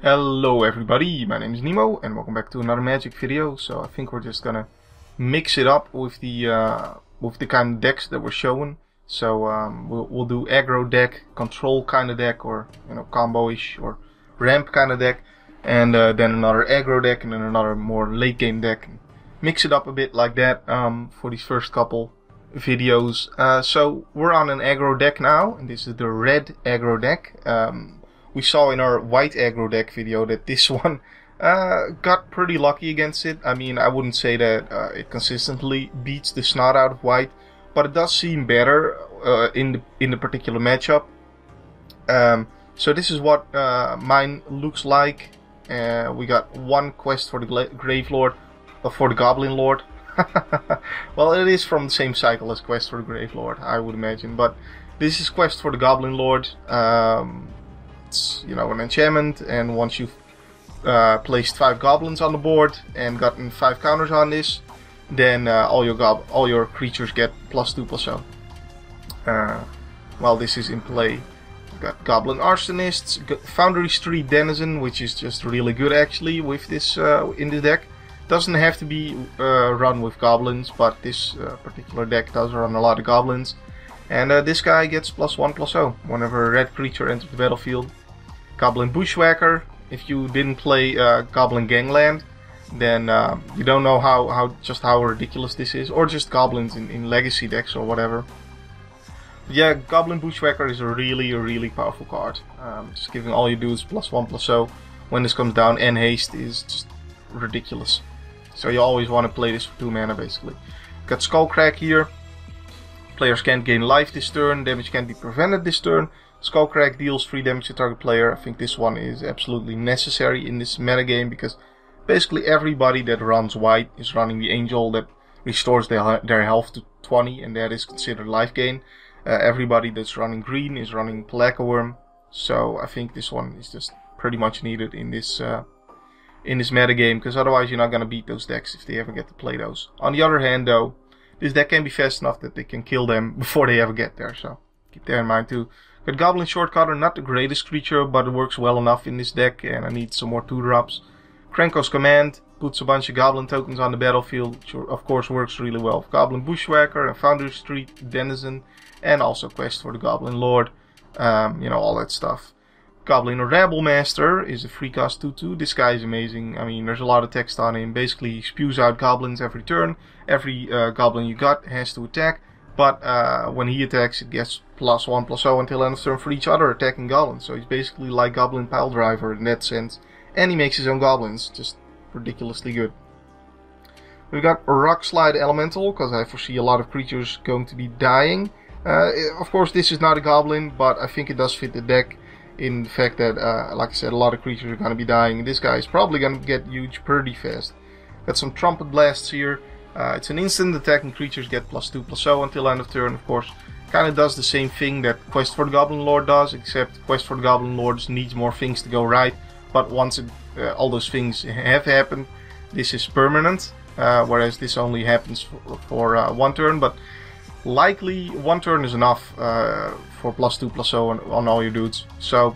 Hello everybody, my name is Nemo and welcome back to another Magic video. So I think we're just gonna mix it up with the kind of decks that we're showing. So we'll do aggro deck, control kind of deck, or combo-ish or ramp kind of deck, and then another aggro deck, and then another more late game deck. Mix it up a bit like that for these first couple videos. So we're on an aggro deck now, and this is the red aggro deck. We saw in our white aggro deck video that this one got pretty lucky against it. I mean, I wouldn't say that it consistently beats the snot out of white, but it does seem better in the particular matchup. So this is what mine looks like. We got one quest for the Grave Lord, for the Goblin Lord. Well, it is from the same cycle as Quest for the Grave Lord, I would imagine, but this is Quest for the Goblin Lord. It's an enchantment, and once you've placed 5 goblins on the board and gotten 5 counters on this, then all your creatures get +2/+0. While this is in play, we've got Goblin Arsonists, Foundry Street Denizen, which is just really good actually with this in the deck. Doesn't have to be run with goblins, but this particular deck does run a lot of goblins. And this guy gets +1/+0 whenever a red creature enters the battlefield. Goblin Bushwhacker. If you didn't play Goblin Gangland, then you don't know how ridiculous this is, or just goblins in legacy decks or whatever. Yeah, Goblin Bushwhacker is a really powerful card. Just giving all you do is +1/+0 when this comes down, and haste is just ridiculous. So you always want to play this for 2 mana basically. Got Skullcrack here. Players can't gain life this turn, damage can't be prevented this turn. Skullcrack deals 3 damage to target player. I think this one is absolutely necessary in this metagame, because basically everybody that runs white is running the Angel that restores their health to 20, and that is considered life gain. Everybody that's running green is running Pelacca-Wurm, so I think this one is just pretty much needed in this metagame, because otherwise you're not going to beat those decks if they ever get to play those. On the other hand though, this deck can be fast enough that they can kill them before they ever get there, so keep that in mind too. Got Goblin Shortcutter, not the greatest creature, but it works well enough in this deck, and I need some more 2-drops. Krenko's Command puts a bunch of Goblin tokens on the battlefield, which of course works really well. Goblin Bushwhacker and Foundry Street Denizen, and also Quest for the Goblin Lord, all that stuff. Goblin Rabble Master is a free cost 2/2. This guy is amazing. I mean, there's a lot of text on him. Basically, he spews out goblins every turn. Every goblin you got has to attack, but when he attacks, it gets +1/+0 until end of turn for each other attacking goblin. So he's basically like Goblin Pile Driver in that sense, and he makes his own goblins. Just ridiculously good. We've got Rock Slide Elemental, because I foresee a lot of creatures going to be dying. Of course, this is not a goblin, but I think it does fit the deck, in the fact that, like I said, a lot of creatures are going to be dying. This guy is probably going to get huge pretty fast. Got some Trumpet Blasts here. It's an instant attacking creatures get +2/+0 until end of turn, of course. Kind of does the same thing that Quest for the Goblin Lord does, except Quest for the Goblin Lord needs more things to go right. But once all those things have happened, this is permanent, whereas this only happens for 1 turn. But likely 1 turn is enough for +2/+0 on all your dudes. So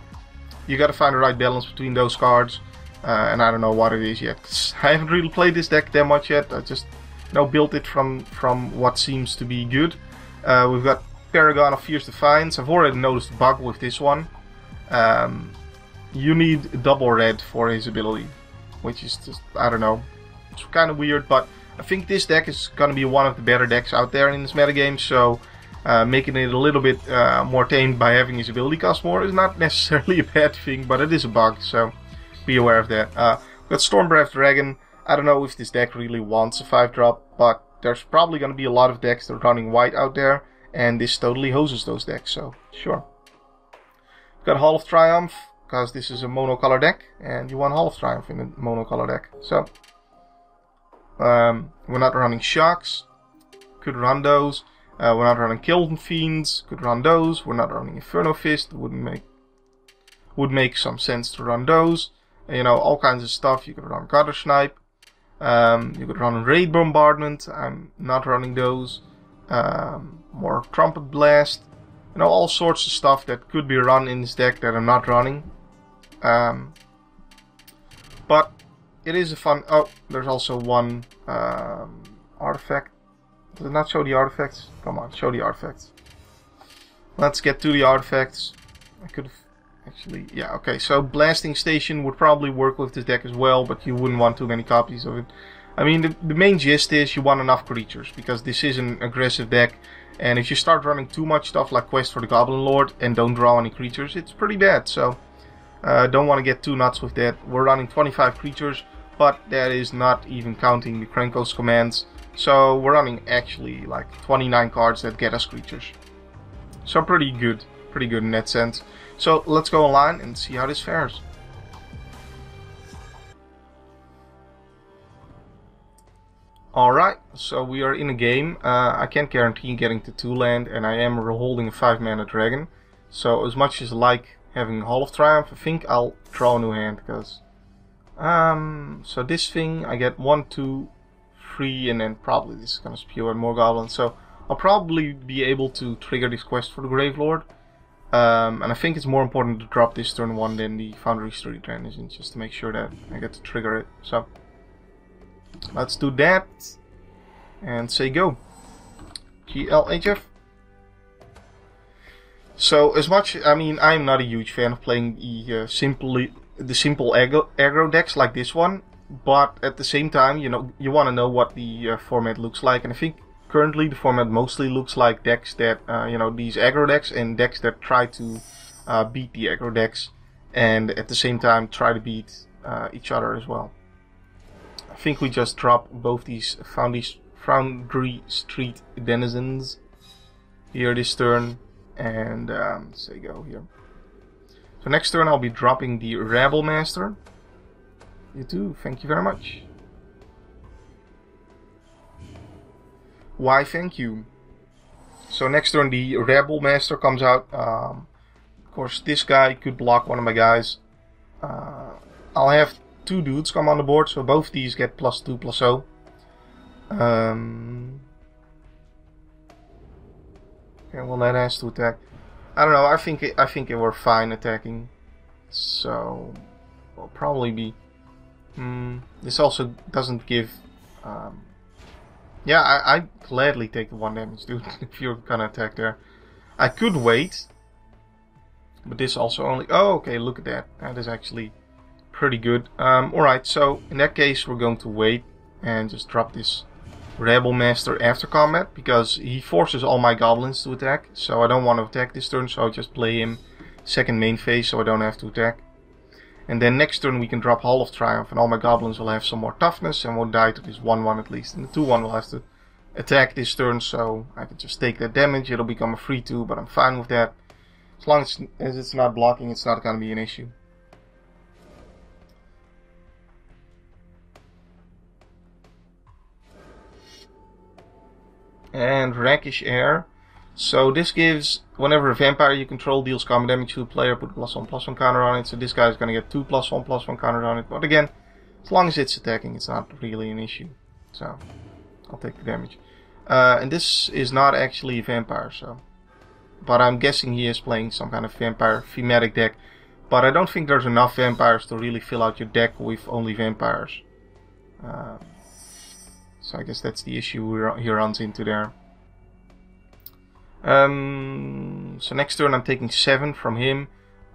you gotta find the right balance between those cards, and I don't know what it is yet. I haven't really played this deck that much yet. I just built it from what seems to be good. We've got Paragon of Fierce Defiance. I've already noticed a bug with this one. You need double red for his ability, which is just, I don't know, it's kind of weird, but I think this deck is going to be one of the better decks out there in this metagame, so making it a little bit more tamed by having his ability cost more is not necessarily a bad thing, but it is a bug, so be aware of that. We've got Stormbreath Dragon. I don't know if this deck really wants a 5-drop, but there's probably going to be a lot of decks that are running white out there, and this totally hoses those decks, so sure. We've got Hall of Triumph, because this is a monocolor deck, and you want Hall of Triumph in a monocolor deck, so we're not running Shocks, could run those. We're not running Kiln Fiends, could run those. We're not running Inferno Fist, would make some sense to run those. All kinds of stuff. You could run Gutter Snipe, you could run Raid Bombardment. I'm not running those. More Trumpet Blast. All sorts of stuff that could be run in this deck that I'm not running. But it is a fun... Oh, there's also one artifact. Does it not show the artifacts? Come on, show the artifacts. Let's get to the artifacts. I could have... Actually, yeah, okay. So Blasting Station would probably work with this deck as well, but you wouldn't want too many copies of it. I mean, the main gist is you want enough creatures, because this is an aggressive deck. And if you start running too much stuff like Quest for the Goblin Lord and don't draw any creatures, it's pretty bad. So, don't want to get too nuts with that. We're running 25 creatures, but that is not even counting the Krenko's commands. So, we're running actually like 29 cards that get us creatures. So, pretty good in that sense. So, let's go online and see how this fares. Alright, so we are in a game. I can't guarantee getting to 2 land, and I am holding a 5-mana dragon. So as much as I like having Hall of Triumph, I think I'll draw a new hand, because... so this thing, I get 1, 2, 3, and then probably this is going to spew out more goblins. So I'll probably be able to trigger this Quest for the Gravelord. And I think it's more important to drop this turn 1 than the Foundry Street Transition, just to make sure that I get to trigger it. So... let's do that and say go. GLHF. So as much, I mean, I'm not a huge fan of playing the simple aggro decks like this one, but at the same time, you know, you want to know what the format looks like, and I think currently the format mostly looks like decks that, you know, these aggro decks and decks that try to beat the aggro decks, and at the same time try to beat each other as well. I think we just drop both these Foundry Street Denizens here this turn, and say go here. So next turn I'll be dropping the Rabble Master. You too, thank you very much. Why thank you. So next turn the Rabble Master comes out. Of course this guy could block one of my guys. I'll have 2 dudes come on the board, so both these get +2/+0. Okay, well that has to attack. I don't know. I think it were fine attacking, so we'll probably be. This also doesn't give. Yeah, I gladly take the 1 damage, dude. If you're gonna attack there, I could wait, but this also only. Oh, okay. Look at that. That is actually pretty good. Alright, so in that case we're going to wait and just drop this Rebel Master after combat, because he forces all my goblins to attack, so I don't want to attack this turn, so I'll just play him second main phase so I don't have to attack. And then next turn we can drop Hall of Triumph and all my goblins will have some more toughness and won't die to this 1/1 at least. And the 2/1 will have to attack this turn, so I can just take that damage. It'll become a 3/2, but I'm fine with that. As long as it's not blocking, it's not going to be an issue. And Rakish Air. So this gives, whenever a vampire you control deals combat damage to a player, put a +1/+1 counter on it. So this guy is going to get 2 +1/+1 counters on it. But again, as long as it's attacking, it's not really an issue. So I'll take the damage. And this is not actually a vampire, so. But I'm guessing he is playing some kind of vampire thematic deck. But I don't think there's enough vampires to really fill out your deck with only vampires. So I guess that's the issue he runs into there. So next turn I'm taking 7 from him,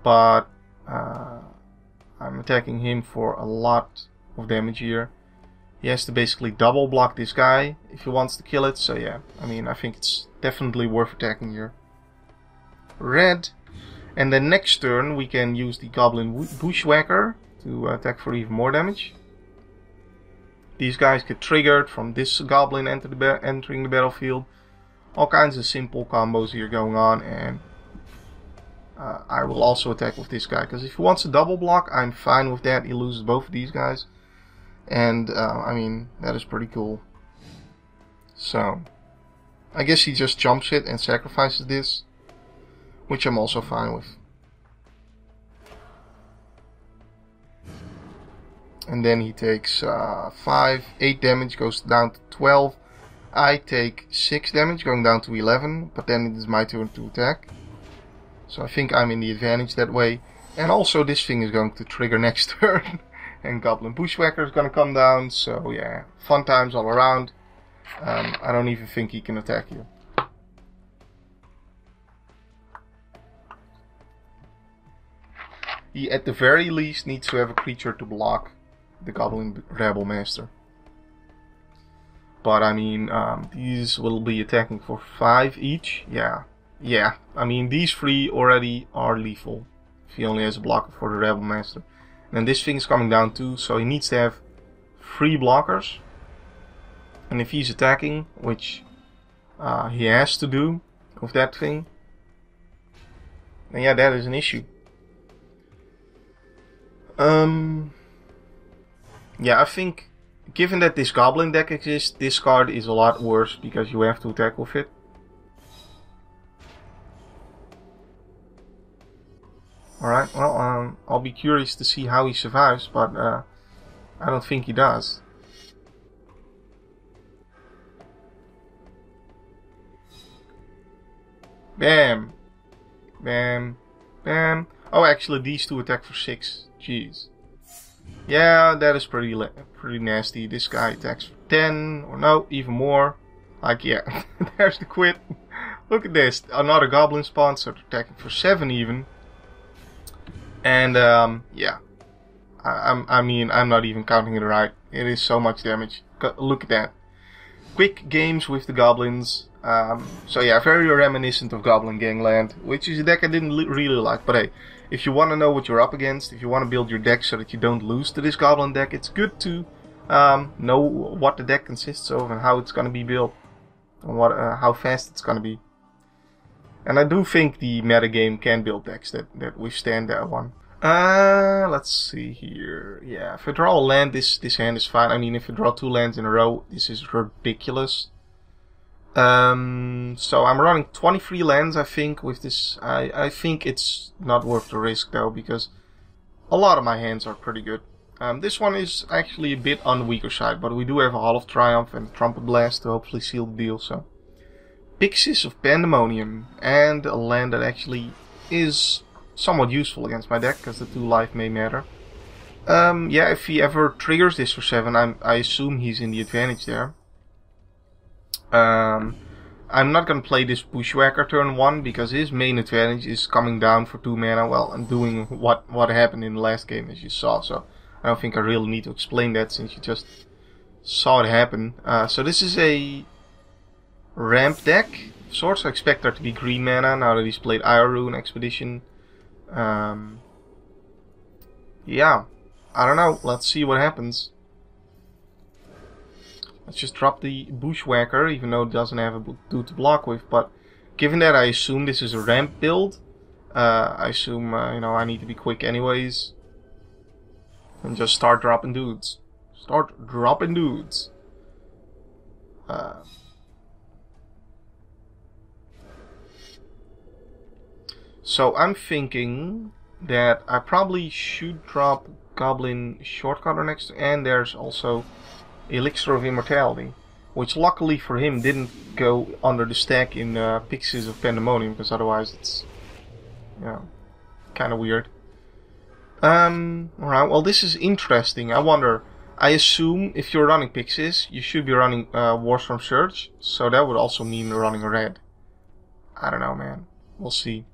but I'm attacking him for a lot of damage here. He has to basically double block this guy if he wants to kill it, so yeah, I mean, I think it's definitely worth attacking here. Red. And then next turn we can use the Goblin Bushwhacker to attack for even more damage. These guys get triggered from this Goblin entering the battlefield. All kinds of simple combos here going on, and I will also attack with this guy, because if he wants to double block, I'm fine with that. He loses both of these guys, and I mean, that is pretty cool. So I guess he just jumps it and sacrifices this, which I'm also fine with. And then he takes 8 damage, goes down to 12. I take 6 damage, going down to 11, but then it is my turn to attack. So I think I'm in the advantage that way. And also this thing is going to trigger next turn. And Goblin Bushwhacker is gonna come down, so yeah, fun times all around. I don't even think he can attack you. He at the very least needs to have a creature to block the Goblin Rebel Master. But I mean, these will be attacking for 5 each. Yeah. I mean, these 3 already are lethal. If he only has a blocker for the Rebel Master. And this thing is coming down too, so he needs to have 3 blockers. And if he's attacking, which he has to do with that thing, then yeah, that is an issue. Yeah, I think, given that this Goblin deck exists, this card is a lot worse because you have to attack with it. Alright, well, I'll be curious to see how he survives, but I don't think he does. Bam! Bam! Bam! Oh, actually, these 2 attack for 6. Jeez. Yeah, that is pretty nasty. This guy attacks for 10, or no, even more. Like, yeah, there's the quit. Look at this. Another Goblin spawn, so they're attacking for 7 even. And, yeah. I mean, I'm not even counting it right. It is so much damage. Look at that. Quick games with the Goblins. So yeah, very reminiscent of Goblin Gangland, which is a deck I didn't really like. But hey, if you want to know what you're up against, if you want to build your deck so that you don't lose to this Goblin deck, it's good to know what the deck consists of and how it's going to be built. And how fast it's going to be. And I do think the metagame can build decks that withstand that one. Let's see here. Yeah, if I draw a land, this hand is fine. I mean, if I draw 2 lands in a row, this is ridiculous. So I'm running 23 lands, I think, with this. I think it's not worth the risk, though, because a lot of my hands are pretty good. This one is actually a bit on the weaker side, but we do have a Hall of Triumph and Trumpet Blast to hopefully seal the deal, so... Pixies of Pandemonium, and a land that actually is somewhat useful against my deck, because the 2 life may matter. Yeah, if he ever triggers this for 7, I assume he's in the advantage there. I'm not gonna play this Bushwhacker turn 1, because his main advantage is coming down for 2 mana, well, and doing what happened in the last game, as you saw, so I don't think I really need to explain that, since you just saw it happen. So this is a ramp deck of sorts. I expect there to be green mana now that he's played Iron Expedition. Yeah, I don't know. Let's see what happens. Let's just drop the Bushwhacker, even though it doesn't have a dude to block with. But given that I assume this is a ramp build, I assume you know, I need to be quick anyways, and just start dropping dudes. Start dropping dudes. So I'm thinking that I probably should drop Goblin Shortcutter next, and there's also Elixir of Immortality, which luckily for him didn't go under the stack in Pixies of Pandemonium, because otherwise it's, you know, kind of weird. Alright, well, this is interesting. I wonder, I assume if you're running Pixies, you should be running Warstorm Surge, so that would also mean running a red. I don't know, man. We'll see.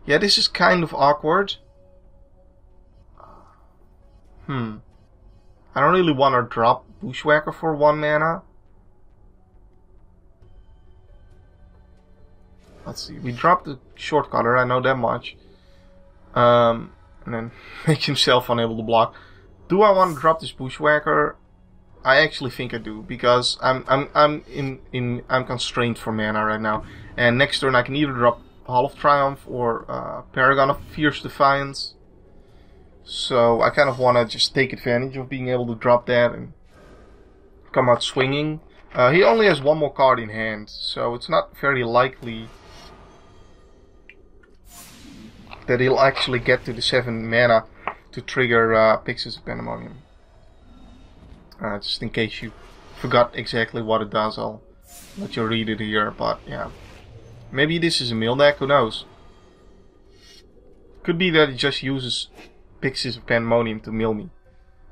Yeah, this is kind of awkward. I don't really want to drop Bushwhacker for 1 mana. Let's see, we dropped the Shortcutter, I know that much. And then make himself unable to block. Do I want to drop this Bushwhacker? I actually think I do, because I'm constrained for mana right now. And next turn I can either drop Hall of Triumph or Paragon of Fierce Defiance. So I kind of want to just take advantage of being able to drop that and come out swinging. He only has 1 more card in hand, so it's not very likely that he'll actually get to the 7 mana to trigger Pixies of Pandemonium. Just in case you forgot exactly what it does, I'll let you read it here, but yeah. Maybe this is a mill deck, who knows? Could be that he just uses Pixies of Pandemonium to mill me.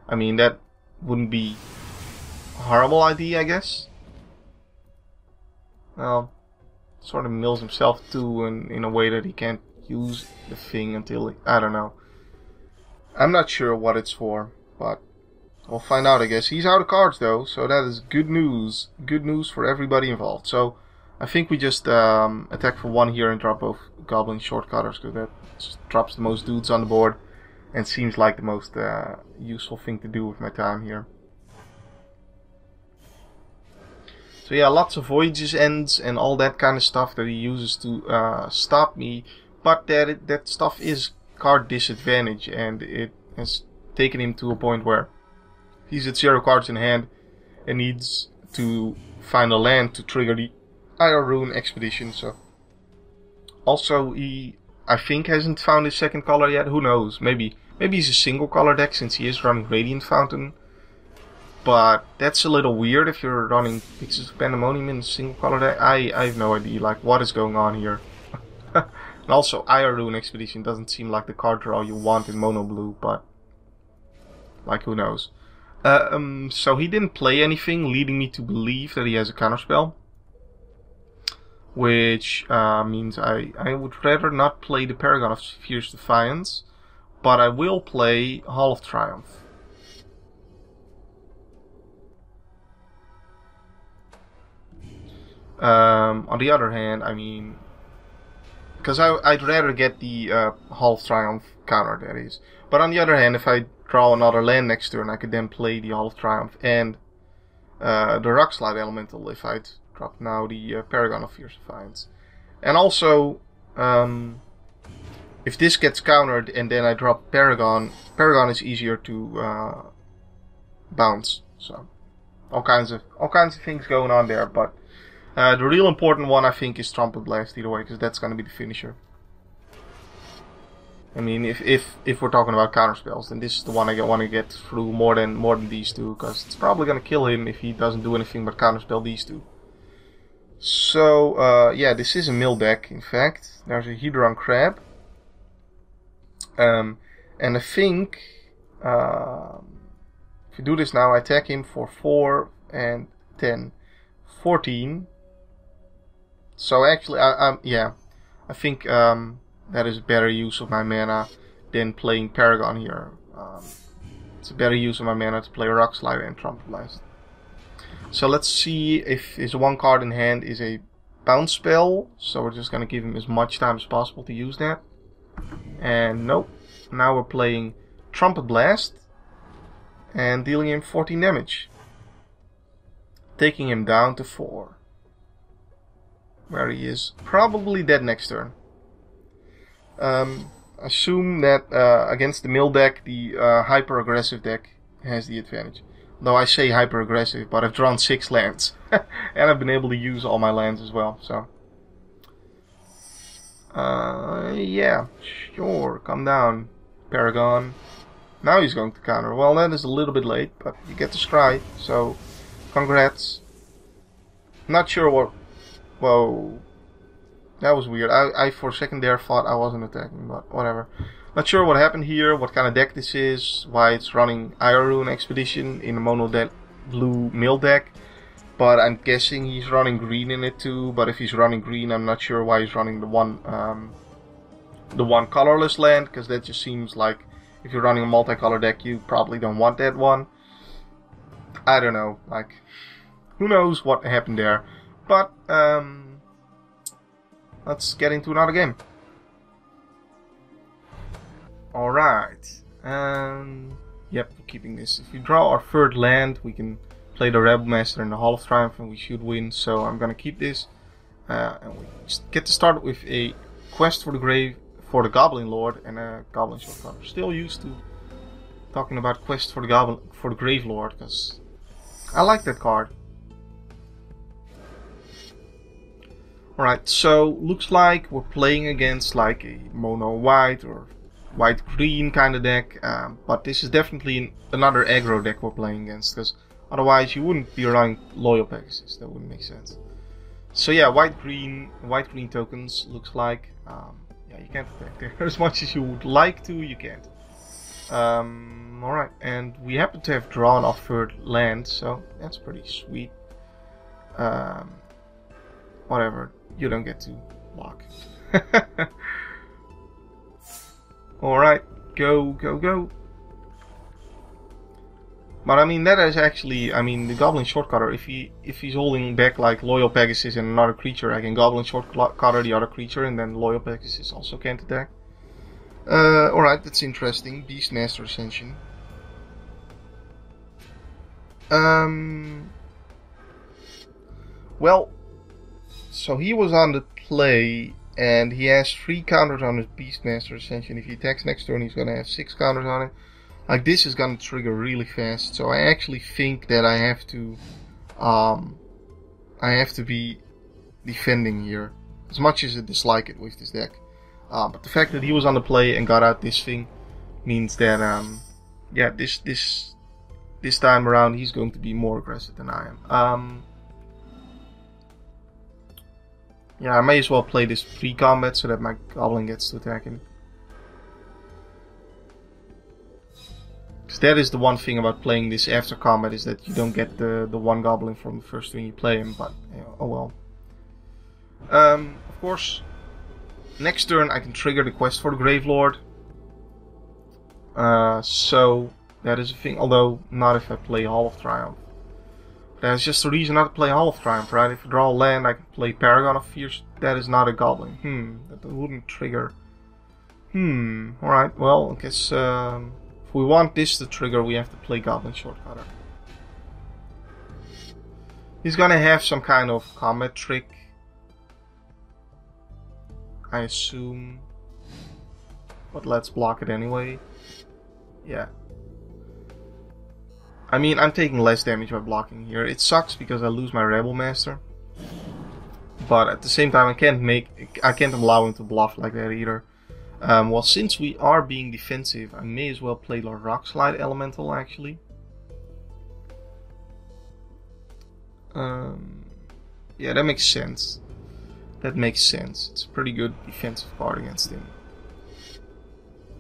I mean, that wouldn't be a horrible idea, I guess. Well, sort of mills himself too in a way that he can't use the thing until I don't know. I'm not sure what it's for, but we'll find out, I guess. He's out of cards though, so that is good news. Good news for everybody involved. So I think we just attack for 1 here and drop both Goblin shortcutters, because that just drops the most dudes on the board and seems like the most useful thing to do with my time here. So yeah, lots of Voyages ends and all that kind of stuff that he uses to stop me, but that stuff is card disadvantage, and it has taken him to a point where he's at 0 cards in hand and needs to find a land to trigger the Iron Rune expedition. So also he, I think, hasn't found his second color yet. Who knows? Maybe he's a single color deck since he is running Radiant Fountain. But that's a little weird if you're running Pixies of Pandemonium in a single color deck. I have no idea, like, what is going on here. And also, Iron Rune Expedition doesn't seem like the card draw you want in mono blue, but like, who knows. So he didn't play anything, leading me to believe that he has a counterspell. Which means I would rather not play the Paragon of Fierce Defiance, but I will play Hall of Triumph. On the other hand, I mean, because I'd rather get the Hall of Triumph counter, that is. But on the other hand, if I draw another land next turn, I could then play the Hall of Triumph and the Rockslide Elemental if I'd drop now the Paragon of Fierce Defiance. And also, if this gets countered and then I drop Paragon is easier to bounce. So all kinds of things going on there, but the real important one, I think, is Trumpet Blast either way, because that's going to be the finisher. I mean, if we're talking about counterspells, then this is the one I want to get through more than these two, because it's probably going to kill him if he doesn't do anything but counterspell these two. So yeah, this is a mill deck. In fact, there's a Hedron Crab, and I think if you do this now, I attack him for 4 and 10, 14. So actually, yeah, I think that is a better use of my mana than playing Paragon here. It's a better use of my mana to play Rockslide and Trumpet Blast. So let's see if his 1 card in hand is a bounce spell. So we're just gonna give him as much time as possible to use that. And nope. Now we're playing Trumpet Blast and dealing him 14 damage, taking him down to 4. Where he is probably dead next turn. Assume that against the mill deck, the hyper-aggressive deck has the advantage. Though I say hyper-aggressive, but I've drawn 6 lands. And I've been able to use all my lands as well, so... yeah, sure, come down, Paragon. Now he's going to counter. Well, that is a little bit late, but you get to scry, so... congrats. Not sure what... Whoa. That was weird. I for a second there thought I wasn't attacking, but whatever. Not sure what happened here, what kind of deck this is, why it's running Iron Rune Expedition in a mono blue mill deck. But I'm guessing he's running green in it too, but if he's running green, I'm not sure why he's running the one colorless land, because that just seems like if you're running a multicolor deck, you probably don't want that one. I don't know, like, who knows what happened there. But, let's get into another game. Alright. Yep, we're keeping this. If we draw our 3rd land, we can play the Rebel Master in the Hall of Triumph and we should win. So I'm gonna keep this. And we just get to start with a quest for the grave for the Goblin Lord and a Goblin Shortcutter. Still used to talking about quest for the Grave Lord, because I like that card. Alright, so looks like we're playing against like a mono white or white green kind of deck, but this is definitely another aggro deck we're playing against, because otherwise you wouldn't be running Loyal Pegasus. That wouldn't make sense. So yeah, white green tokens looks like. Yeah, Yeah, you can't attack there. As much as you would like to, you can't. Alright, and we happen to have drawn our third land, so that's pretty sweet. Whatever, you don't get to block. Alright, go, go, go. But I mean, that is actually, I mean, the Goblin Shortcutter, if he's holding back like Loyal Pegasus and another creature, I can Goblin Shortcutter the other creature, and then Loyal Pegasus also can't attack. Alright, that's interesting. Beastmaster Ascension. Well, so he was on the play, and he has 3 counters on his Beastmaster Ascension. If he attacks next turn, he's gonna have 6 counters on it. Like, this is gonna trigger really fast, so I actually think that I have to be defending here, as much as I dislike it with this deck. But the fact that he was on the play and got out this thing means that, yeah, this time around he's going to be more aggressive than I am. Yeah, I may as well play this pre-combat so that my Goblin gets to attack him. Because that is the one thing about playing this after combat, is that you don't get the one Goblin from the first turn you play him, but you know, oh well. Of course, next turn I can trigger the quest for the Gravelord. So that is a thing, although not if I play Hall of Triumph. That's just a reason not to play Hall of Triumph, right? If I draw a land, I can play Paragon of Fears. That is not a Goblin. That wouldn't trigger. Alright, well, I guess if we want this to trigger, we have to play Goblin Shortcutter. He's gonna have some kind of combat trick, I assume. But let's block it anyway. Yeah. I mean, I'm taking less damage by blocking here. It sucks because I lose my Rebel Master. But at the same time, I can't allow him to bluff like that either. Well, since we are being defensive, I may as well play Lord Rockslide Elemental, actually. Yeah, that makes sense. That makes sense. It's a pretty good defensive card against him.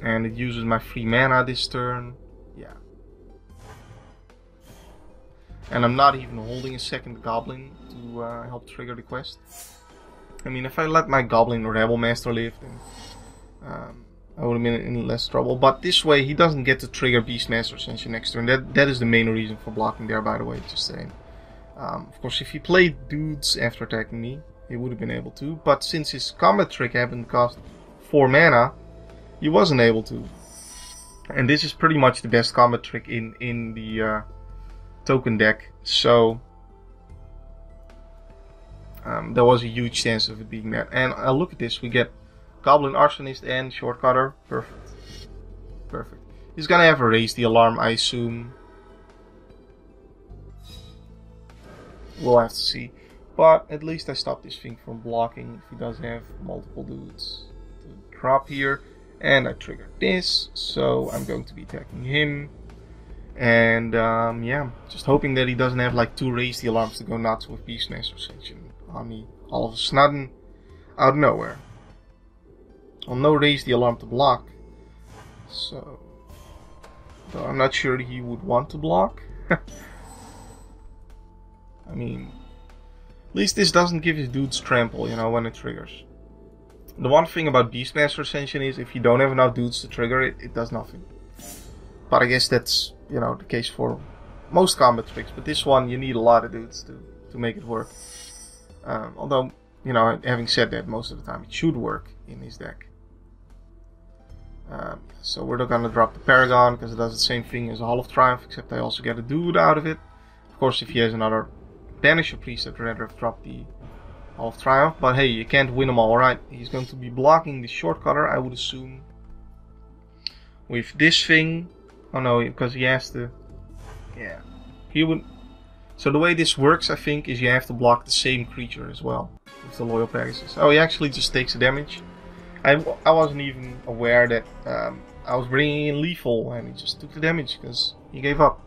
And it uses my free mana this turn. Yeah. And I'm not even holding a second Goblin to help trigger the quest. I mean, if I let my Goblin Rebel Master live, then I would have been in less trouble. But this way, he doesn't get to trigger Beastmaster Ascension next turn. That is the main reason for blocking there, by the way, just saying. Of course, if he played dudes after attacking me, he would have been able to. But since his combat trick happened to cost 4 mana, he wasn't able to. And this is pretty much the best combat trick in the token deck. So there was a huge chance of it being that. And look at this, we get Goblin Arsonist and Shortcutter. Perfect. Perfect. He's gonna have a Raise the Alarm, I assume. We'll have to see. But at least I stopped this thing from blocking if he does have multiple dudes to drop here. And I triggered this, so I'm going to be attacking him. And yeah, just hoping that he doesn't have like 2 Raise the Alarms to go nuts with Beastmaster Ascension on me all of a sudden out of nowhere. Well, no Raise the Alarm to block, so though I'm not sure he would want to block. I mean, at least this doesn't give his dudes trample, you know, when it triggers. The one thing about Beastmaster Ascension is if you don't have enough dudes to trigger it, it does nothing. But I guess that's, you know, the case for most combat tricks. But this one, you need a lot of dudes to make it work. Although, you know, having said that, most of the time it should work in his deck. So we're not gonna drop the Paragon because it does the same thing as a Hall of Triumph, except I also get a dude out of it. Of course, if he has another Banisher Priest, I'd rather have dropped the Hall of Triumph. But hey, you can't win them all, right? He's going to be blocking the Shortcutter, I would assume. With this thing. Oh no, because he has to. Yeah. He would. So the way this works, I think, is you have to block the same creature as well. With the Loyal Pegasus. Oh, he actually just takes the damage. I wasn't even aware that I was bringing in lethal and he just took the damage because he gave up.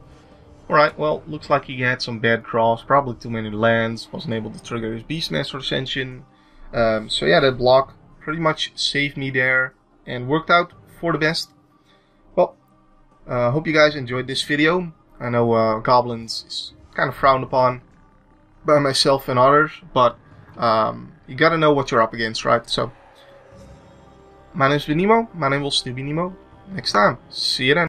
Alright, well, looks like he had some bad draws, probably too many lands, wasn't able to trigger his Beastmaster Ascension. So yeah, that block pretty much saved me there and worked out for the best. Well, hope you guys enjoyed this video. I know Goblins is kind of frowned upon by myself and others, but you gotta know what you're up against, right? So, my name is Nemo. My name will still be Nemo. Next time. See you then.